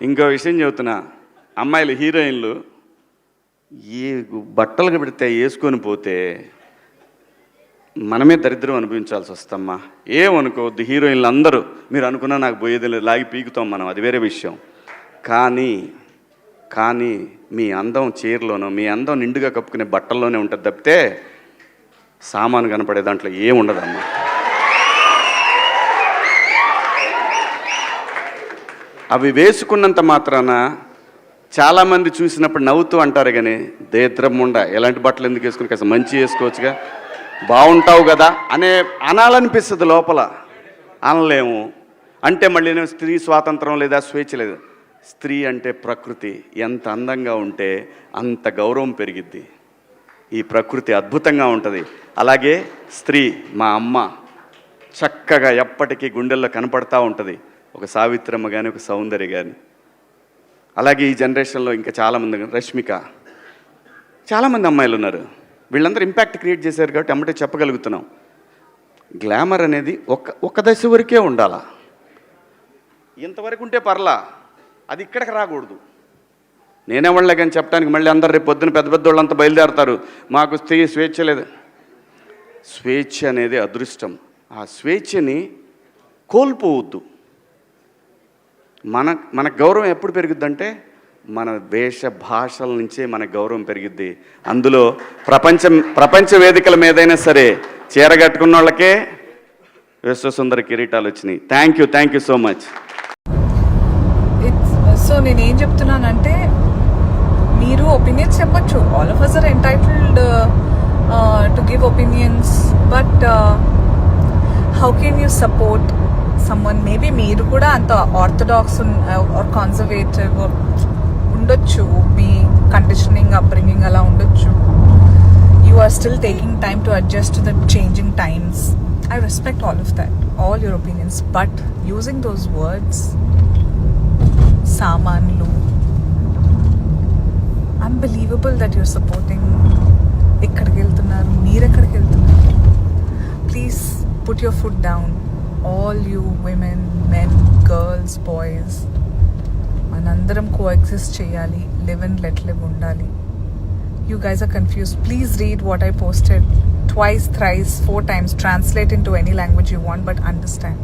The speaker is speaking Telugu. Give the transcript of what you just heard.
ఇంకో విషయం చెబుతున్నా, అమ్మాయిలు హీరోయిన్లు ఏ బట్టలు పెడితే వేసుకొని పోతే మనమే దరిద్రం అనిపించాల్సి వస్తమ్మా. ఏమనుకోవద్దు, హీరోయిన్లు అందరూ మీరు అనుకున్నా నాకు పోయేది లేదు, లాగి పీకుతాం మనం, అది వేరే విషయం. కానీ మీ అందం చీరలోనో, మీ అందం నిండుగా కప్పుకునే బట్టల్లోనే ఉంటుంది తప్పితే సామాను కనపడే దాంట్లో ఏముండదమ్మా. అవి వేసుకున్నంత మాత్రాన చాలామంది చూసినప్పుడు నవ్వుతూ అంటారు, కానీ దేద్రముండ ఎలాంటి బట్టలు ఎందుకు వేసుకుని కాస్త మంచి వేసుకోవచ్చుగా, బాగుంటావు కదా అనాలనిపిస్తుంది లోపల, అనలేము. అంటే మళ్ళీ స్త్రీ స్వాతంత్రం లేదా స్వేచ్ఛ లేదు. స్త్రీ అంటే ప్రకృతి, ఎంత అందంగా ఉంటే అంత గౌరవం పెరిగిద్ది. ఈ ప్రకృతి అద్భుతంగా ఉంటుంది. అలాగే స్త్రీ మా అమ్మ చక్కగా ఎప్పటికీ గుండెల్లో కనపడతా ఉంటుంది, ఒక సావిత్రమ్మ కానీ ఒక సౌందర్య కానీ. అలాగే ఈ జనరేషన్లో ఇంకా చాలామంది, రష్మిక, చాలామంది అమ్మాయిలు ఉన్నారు. వీళ్ళందరూ ఇంపాక్ట్ క్రియేట్ చేశారు కాబట్టి అమ్మటే చెప్పగలుగుతున్నాం. గ్లామర్ అనేది ఒక దశ వరకే ఉండాలా, ఇంతవరకు ఉంటే పర్లా, అది ఇక్కడికి రాకూడదు. నేనేవాళ్ళే కానీ చెప్పడానికి మళ్ళీ అందరు రేపు పొద్దున పెద్ద పెద్ద వాళ్ళంతా బయలుదేరతారు, మాకు స్వేచ్ఛ లేదు. స్వేచ్ఛ అనేది అదృష్టం. ఆ స్వేచ్ఛని కోల్పోవద్దు. మన గౌరవం ఎప్పుడు పెరుగుద్దంటే మన వేష భాషల నుంచే మన గౌరవం పెరిగిద్ది. అందులో ప్రపంచ వేదికల మీదైనా సరే చీర కట్టుకున్న వాళ్ళకే విశ్వసుందర కిరీటాలు వచ్చినాయి. Thank you so much. So నేనేం చెప్తున్నానంటే, మీరు ఒపీనియన్స్ చెప్పచ్చు, all of us are entitled to give opinions, but how can you support summon? Maybe మీరు కూడా అంత ఆర్థడాక్స్ ఆర్ కన్జర్వేటివ్ ఉండొచ్చు, మీ కండిషనింగ్ అప్బ్రింగింగ్ అలా ఉండొచ్చు. You are still taking time to adjust to the changing times. I respect all of that, all your opinions, but using those words, samanlu, unbelievable that you're supporting ikkadiki veltunnaru, meer ekkadiki veltunnaru. Please put your foot down, all you women, men, girls, boys. Manandaram coexist cheyali, live and let live undali. You guys are confused. Please read what I posted twice, thrice, 4 times. Translate into any language you want, but understand.